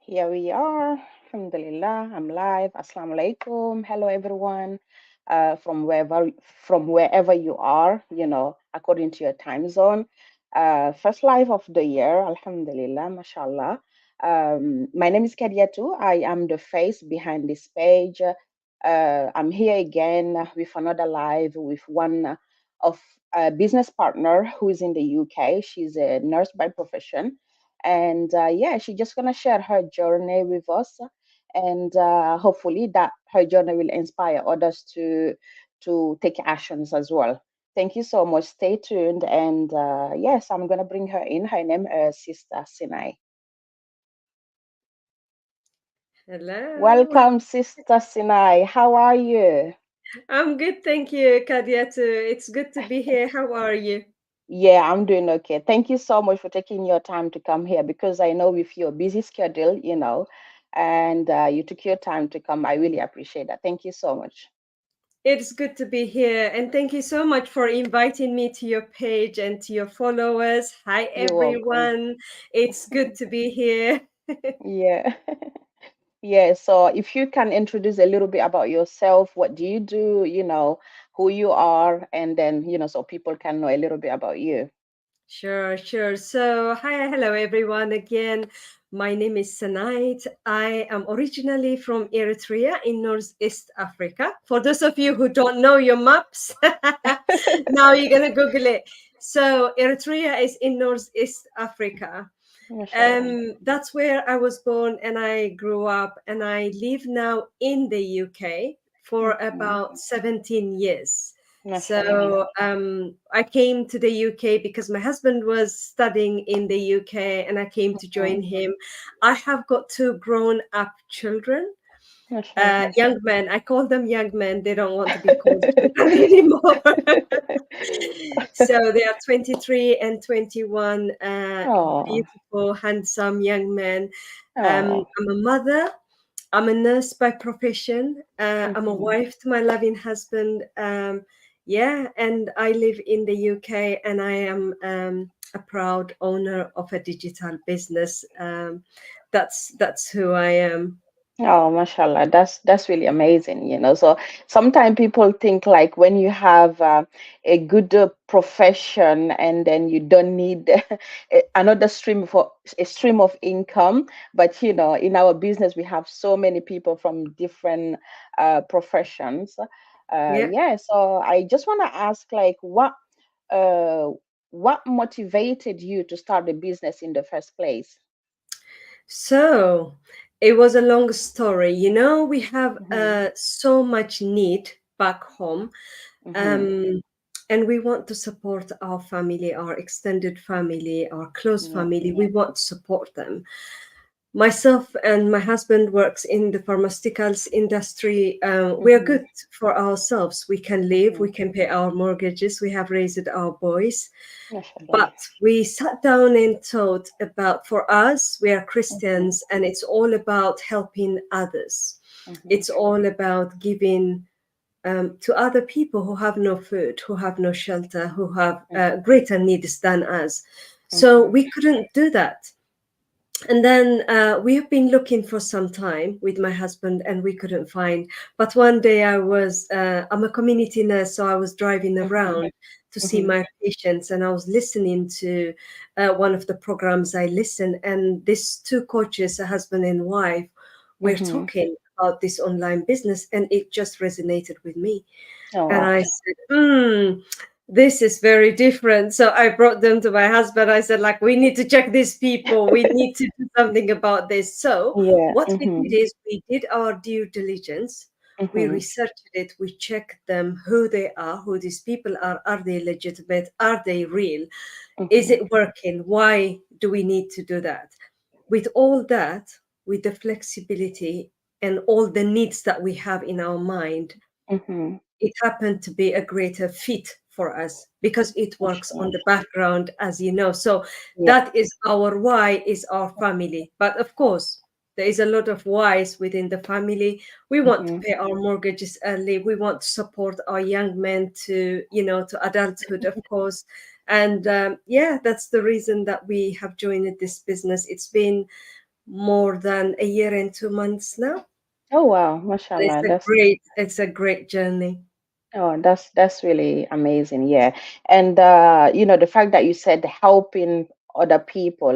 Here we are. Alhamdulillah, I'm live. Assalamu alaikum. Hello, everyone. From wherever you are, according to your time zone. First live of the year. Alhamdulillah, mashallah. My name is Kadiatu. I am the face behind this page. I'm here again with another live with one of a business partner who is in the UK. She's a nurse by profession, and yeah, she's just gonna share her journey with us, and hopefully that her journey will inspire others to take actions as well. Thank you so much. Stay tuned, and yes, I'm gonna bring her in. Her name is Sister Senait. Hello. Welcome, Sister Senait. How are you? I'm good, thank you, Kadiatu. It's good to be here. How are you? Yeah, I'm doing okay. Thank you so much for taking your time to come here, because I know with your busy schedule, and you took your time to come. I really appreciate that. Thank you so much. It's good to be here, and thank you so much for inviting me to your page and to your followers. Hi, You're welcome. everyone. It's good to be here. Yeah. Yeah. So if you can introduce a little bit about yourself, what do you do, who you are, and then, so people can know a little bit about you. Sure, sure. So, hi, hello, everyone. Again, my name is Senait. I am originally from Eritrea in Northeast Africa. For those of you who don't know your maps, now you're going to Google it. So, Eritrea is in Northeast Africa. Mashallah. That's where I was born and I grew up, and I live now in the UK for Mhm. about 17 years. Mashallah. So I came to the UK because my husband was studying in the UK and I came to Mhm. join him. I have got two grown up children, Mashallah. young men. I call them young men. They don't want to be called children anymore. So they are 23 and 21, Oh, beautiful, handsome young men. oh. I'm a mother. I'm a nurse by profession. I'm a Mhm. wife to my loving husband. Yeah, and I live in the UK, and I am a proud owner of a digital business. That's who I am. Oh, mashallah, that's really amazing, So sometimes people think like when you have a good profession, and then you don't need another stream of income. But in our business, we have so many people from different professions. Yeah. Yeah, so I just want to ask, like, uh, what motivated you to start the business in the first place? So it was a long story. We have Mm-hmm. so much need back home, Mm-hmm. um, and we want to support our family, our extended family, our close Yeah. family. We want to support them. Myself and my husband works in the pharmaceuticals industry. We are Mm-hmm. good for ourselves. We can live, Mm-hmm. we can pay our mortgages, we have raised our boys. Mashallah. But we sat down and thought about, for us, we are Mm-hmm. Christians, and it's all about helping others. Mm-hmm. It's all about giving to other people who have no food, who have no shelter, who have greater needs than us. So Mm-hmm. we couldn't do that. And then we have been looking for some time with my husband, and we couldn't find. But one day I'm a community nurse, so I was driving Mm-hmm. around to see Mm-hmm. my patients, and I was listening to one of the programs I listen. And these two coaches, a husband and wife, were Mm-hmm. talking about this online business, and it just resonated with me. Oh, And wow. I said, this is very different. So I brought them to my husband. I said, like, we need to check these people. We need to do something about this. So Yeah. what we Mm-hmm. did is we did our due diligence. We Mm-hmm. researched it. We checked them, who they are, who these people are. Are they legitimate? Are they real? Is Mm-hmm. it working? Why do we need to do that? With all that, with the flexibility and all the needs that we have in our mind, Mm-hmm. it happened to be a greater fit for us because it works on Mashallah. the background, as you know. So Yeah. that is our why, is our family. But of course, there is a lot of whys within the family. We want to Mm-hmm. pay our mortgages early. We want to support our young men to, to adulthood, of course. And yeah, that's the reason that we have joined this business. It's been more than a year and 2 months now. Oh wow, And mashallah. That's it's a great journey. Oh, that's really amazing. Yeah. And the fact that you said helping other people,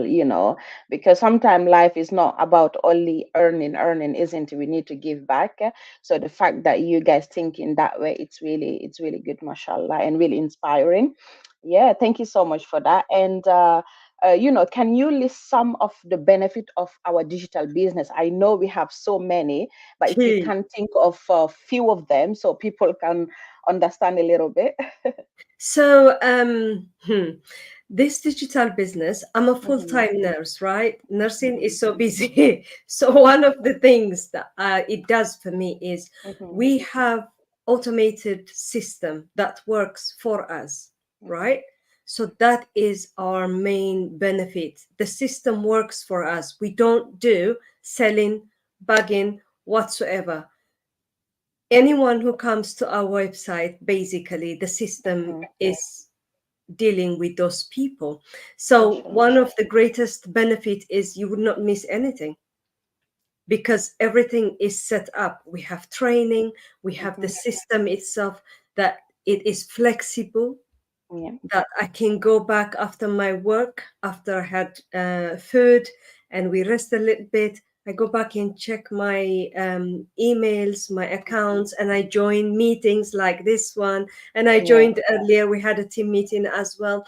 because sometimes life is not about only earning, isn't it? We need to give back. So the fact that you guys think in that way, it's really good, mashallah, and really inspiring. Yeah, thank you so much for that. And can you list some of the benefit of our digital business? I know we have so many, but if you can think of a few of them so people can understand a little bit. So, this digital business, I'm a Mhm, full-time nurse, right? Nursing mhm, is so busy. So, one of the things that it does for me is mhm, we have automated system that works for us, mhm, right? So that is our main benefit. The system works for us. We don't do selling, bugging, whatsoever. Anyone who comes to our website, basically the system mhm. is dealing with those people. So Mashallah. one of the greatest benefit is you would not miss anything because everything is set up. We have training, we have the Mhm. system itself, that it is flexible, Yeah. that I can go back after my work, after I had food, and we rest a little bit. I go back and check my emails, my Mhm. accounts, and I join meetings like this one. And I Yeah. joined earlier, we had a team meeting as well.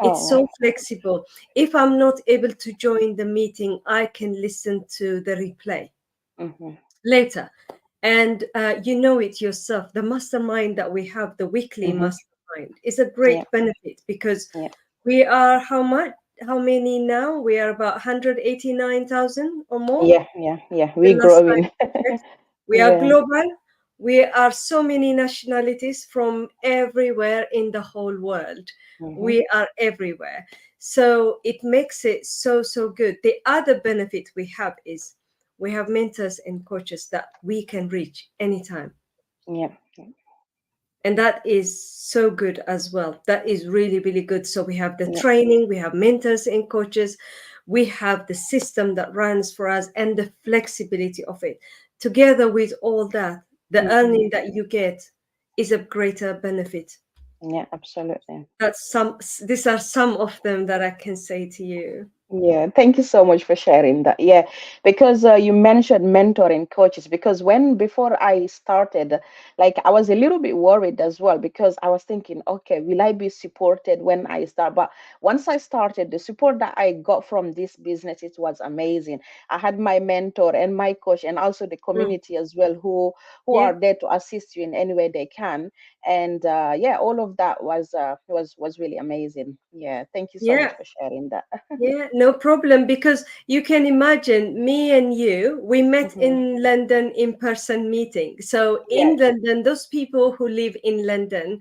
It's Oh. so flexible. If I'm not able to join the meeting, I can listen to the replay Mhm. later. And you know it yourself, the mastermind that we have, the weekly Mhm. mastermind, is a Yeah. great benefit because Yeah. we are how much? How many now? We are about 189,000 or more. Yeah. Yeah. Yeah. The We last time growing. I checked. We are Yeah. global. We are so many nationalities from everywhere in the whole world. Mhm. We are everywhere. So it makes it so, so good. The other benefit we have is we have mentors and coaches that we can reach anytime. Yeah. And that is so good as well. That is really, really good. So we have the Yeah. training, we have mentors and coaches, we have the system that runs for us, and the flexibility of it. Together with all that, the Mhm. earning that you get is a greater benefit. Yeah. Absolutely. That's some, these are some of them that I can say to you. Yeah, thank you so much for sharing that. Yeah, because you mentioned mentoring coaches. Because before I started, like I was a little bit worried as well because I was thinking, okay, will I be supported when I start? But once I started, the support that I got from this business, it was amazing. I had my mentor and my coach, and also the Mm. community as well, who Yeah, are there to assist you in any way they can. And yeah, all of that was really amazing. Yeah, thank you so much yeah. for sharing that. Yeah, no problem. Because you can imagine me and you, we met Mhm. in London in person meeting. So Yeah. in London, those people who live in London,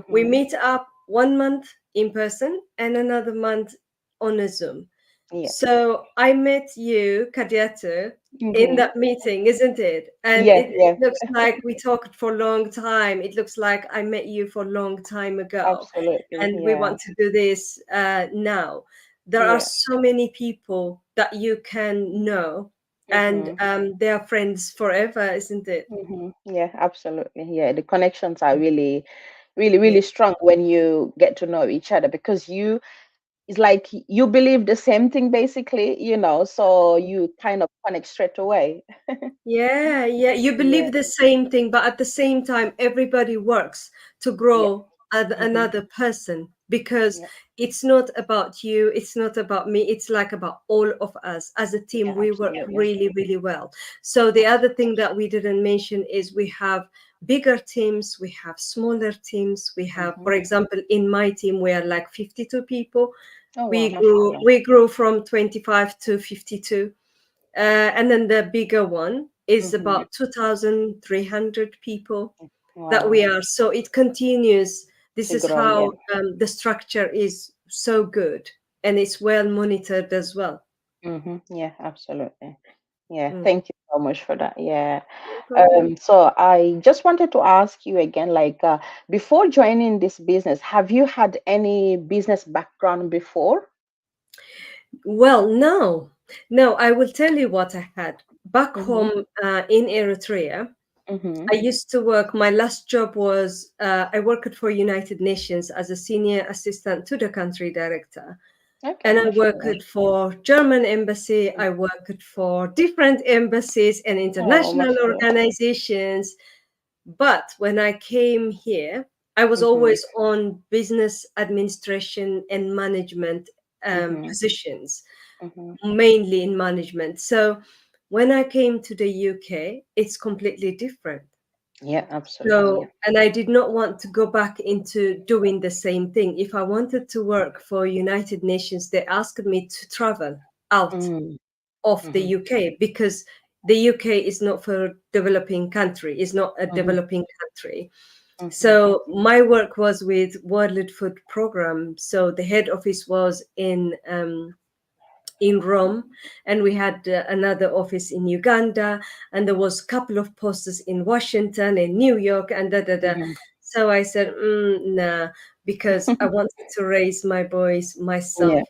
we Mhm. meet up 1 month in person and another month on a Zoom. Yeah. So I met you, Kadiatu, in Mhm. that meeting, isn't it? And Yeah. it Yeah. looks like we talked for a long time. It looks like I met you for a long time ago. Absolutely. And we Yeah. want to do this now. There are Yeah. so many people that you can know, and Mhm. they are friends forever, isn't it? Mhm. Yeah. Absolutely. Yeah. The connections are really, really, Yeah. really strong when you get to know each other because it's like you believe the same thing basically, so you kind of connect straight away. Yeah, yeah. You Yeah. believe the same thing, but at the same time, everybody works to Yeah. grow Mhm. another person because Yeah. it's not about you, it's not about me, it's like about all of us. As a team, Yeah. we work Absolutely. really, really well. So, the other Absolutely. thing that we didn't mention is we have bigger teams, we have smaller teams. We have, Mhm. for example, in my team, we are like 52 people. Oh wow, We grew, mashallah. we grew from 25 to 52, and then the bigger one is Mhm. about 2,300 people that we Wow. are. So it continues. This To is grow. Yeah. how the structure is so good, and it's well monitored as well. Yeah, absolutely. Yeah, Mm, thank you so much for that. Yeah. no problem. So I just wanted to ask you again, like, before joining this business, have you had any business background before? Well, no. No, I will tell you what I had. Back Mm-hmm. home in Eritrea, Mm-hmm. I used to work, my last job was I worked for United Nations as a senior assistant to the country director. Okay, And I mashallah. worked for German embassy, I worked for different embassies and Oh, international mashallah. organizations. But when I came here, I was Mm-hmm. always on business administration and management Mm-hmm. positions, Mm-hmm. mainly in management. So when I came to the UK, it's completely different. Yeah, absolutely. So, Yeah. and I did not want to go back into doing the same thing. If I wanted to work for United Nations, they asked me to travel out Mm-hmm. of the Mm-hmm. UK because the UK is not for developing country, is not a Mm-hmm. developing country. Mm-hmm. So my work was with World Food Program. So the head office was in Rome, and we had another office in Uganda, and there was a couple of posters in Washington and New York, and da da da. Mm-hmm. So I said, nah, because I wanted to raise my boys Yeah. myself.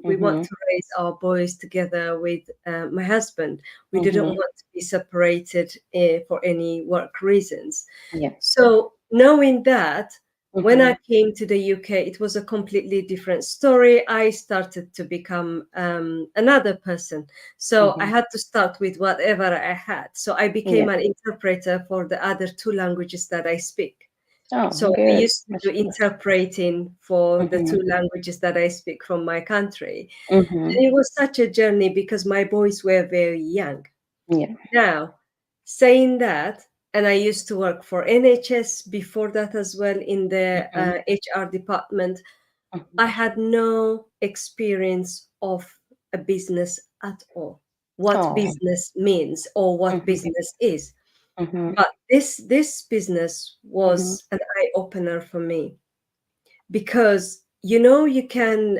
We want Mm-hmm. to raise our boys together with my husband. We didn't Mm-hmm. want to be separated for any work reasons. Yeah. So knowing that, when Mm-hmm. I came to the UK, it was a completely different story. I started to become another person. So I Mm-hmm. had to start with whatever I had. So I Yeah. became an interpreter for the other two languages that I speak. Oh, So I good. used to do Mashallah. interpreting for the Mm-hmm. two languages that I speak from my country. Mm-hmm. And it was such a journey because my boys were very young. Yeah. Now, saying that, and I used to work for NHS before that as well in the Mm-hmm. HR department. Mm-hmm. I had no experience of a business at all, what Oh. business means or what Mm-hmm. business is. Mm-hmm. But this business Mm-hmm. was an eye opener for me because you can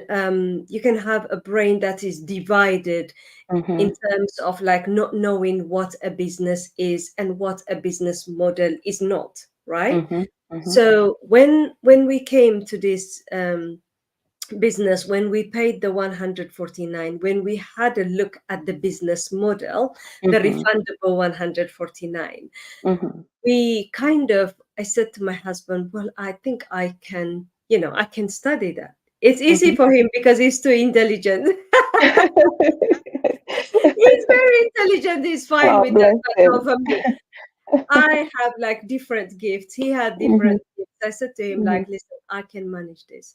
have a brain that is divided Mm-hmm. in terms of like not knowing what a business is and what a business model is not, right? Mm-hmm. Mm-hmm. So when we came to this business, when we paid the 149, when we had a look at the business model, the Mm-hmm. refundable 149, Mm-hmm. we I said to my husband, well, I think I can, I can study that. It's easy Mm-hmm. for him because he's too intelligent. He's very intelligent, he's fine Oh, with that, bless but not him. for me. I have like different gifts. He had Mm-hmm. different gifts. I said to him, Mm-hmm. like, listen, I can manage this.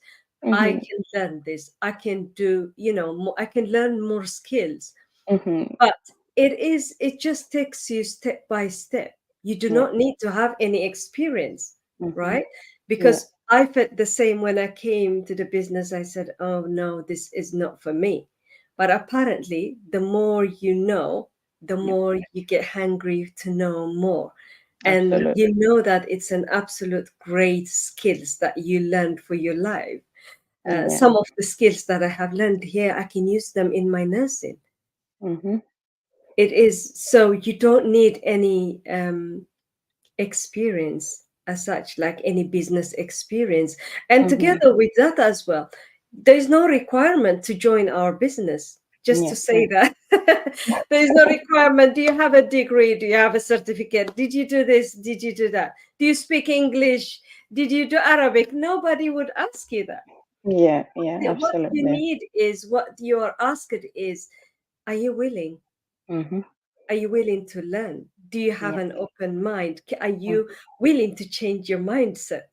I Mm-hmm. can learn this. I can do, more, I can learn more skills. Mm-hmm. But it just takes you step by step. You do Yeah. not need to have any experience, Mm-hmm. right? Yeah. Because I felt the same when I came to the business. I said, oh no, this is not for me. But apparently, the more you know, the Yeah. more you get hungry to know more. And Absolutely. you know that it's an absolute great skills that you learned for your life. Yeah. Some of the skills that I have learned here, I can use them in my nursing. Mm-hmm. It is so you don't need any experience as such, like any business experience. And Mm-hmm. together with that as well, there is no requirement to join our business. Just Yeah. to say Yeah. that there is no requirement. Do you have a degree? Do you have a certificate? Did you do this? Did you do that? Do you speak English? Did you do Arabic? Nobody would ask you that. Yeah. Yeah. What you Absolutely. need is what you are asked is, are you willing? Mm-hmm. Are you willing to learn? Do you have Yeah. an open mind? Are you Mm-hmm. willing to change your mindset?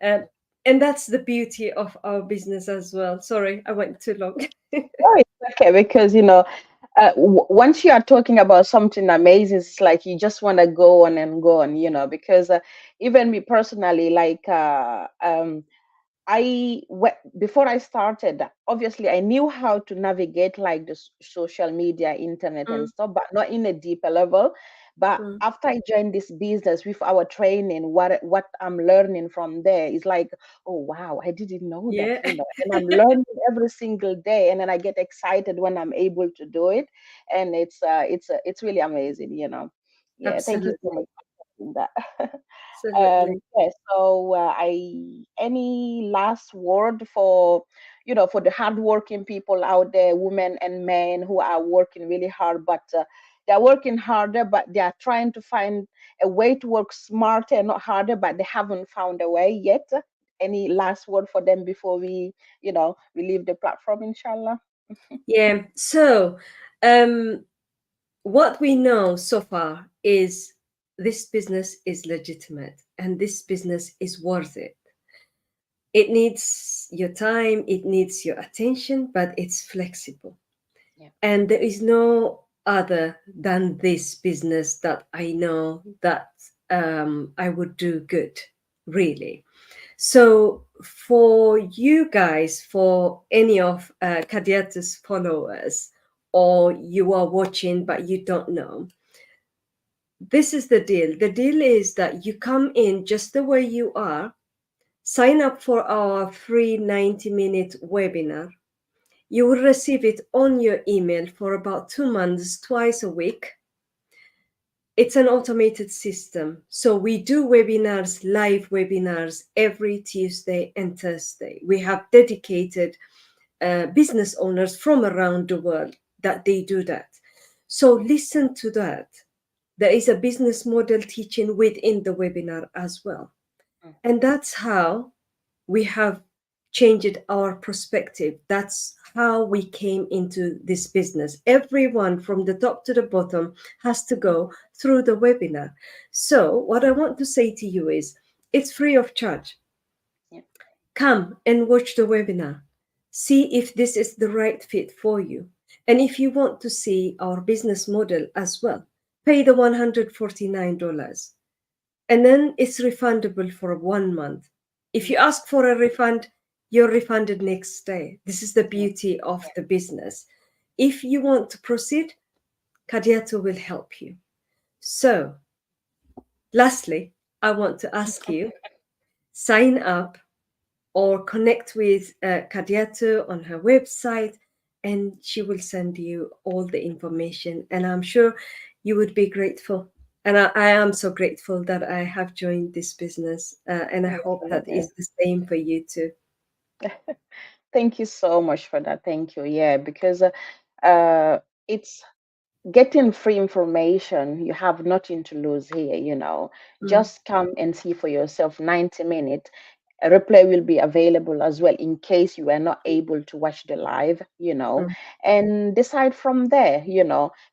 Um, and that's the beauty of our business as well. Sorry, I went too long. Oh, it's okay because once you are talking about something amazing, it's like you just want to go on and go on. Because even me personally, like before I started, obviously I knew how to navigate like the social media, internet and Mm, stuff, but not in a deeper level. But mm. after I joined this business with our training, what I'm learning from there is like, oh wow, I didn't know that, Yeah, and I'm learning every single day, and then I get excited when I'm able to do it, and it's really amazing. Yeah, thank you so much absolutely, for that. absolutely. Yeah, so I any last word for for the hardworking people out there, women and men who are working really hard, but they're working harder, but they are trying to find a way to work smarter and not harder, but they haven't found a way yet. Any last word for them before we leave the platform, inshallah? Yeah. So, um, what we know so far is this business is legitimate and this business is worth it. It needs your time, it needs your attention, but it's flexible. Yeah. And there is no other than this business that I know that I would do good, really. So, for you guys, for any of Kadiata's followers, or you are watching but you don't know, this is the deal. The deal is that you come in just the way you are, sign up for our free 90-minute webinar. You will receive it on your email for about 2 months, twice a week. It's an automated system. So we do webinars, live webinars every Tuesday and Thursday. We have dedicated business owners from around the world that they do that. So listen to that. There is a business model teaching within the webinar as well. And that's how we have changed our perspective. That's how we came into this business. Everyone from the top to the bottom has to go through the webinar. So, what I want to say to you is it's free of charge. Yeah. Come and watch the webinar. See if this is the right fit for you. And if you want to see our business model as well, pay the $149 and then it's refundable for 1 month. If you ask for a refund, you're refunded next day. This is the Yeah. beauty of the business. If you want to proceed, Kadiato will help you. So, lastly, I want to ask you sign up or connect with Kadiato on her website, and she will send you all the information. And I'm sure you would be grateful. And I am so grateful that I have joined this business. And I hope that Definitely. is the same for you too. Thank you so much for that. Thank you. Yeah, because it's getting free information. You have nothing to lose here. Mm, Just come and see for yourself. 90 minutes. A replay will be available as well in case you are not able to watch the live, mm, and decide from there.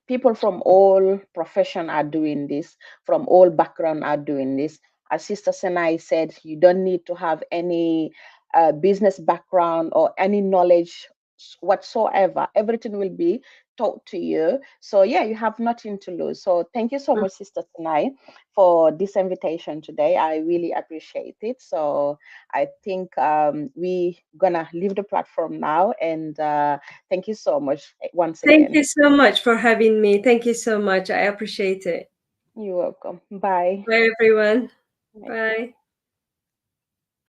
People from all profession are doing this, from all background are doing this. As Sister Senai said, you don't need to have any business background or any knowledge whatsoever. Everything will be taught to you. So yeah, you have nothing to lose. So thank you so mm. much, Sister Senai, for this invitation today. I really appreciate it. So I think we gonna leave the platform now, and thank you so much once Thank again. you so much for having me. Thank you so much. I appreciate it. You're welcome. Bye. Bye, everyone. Bye. Bye.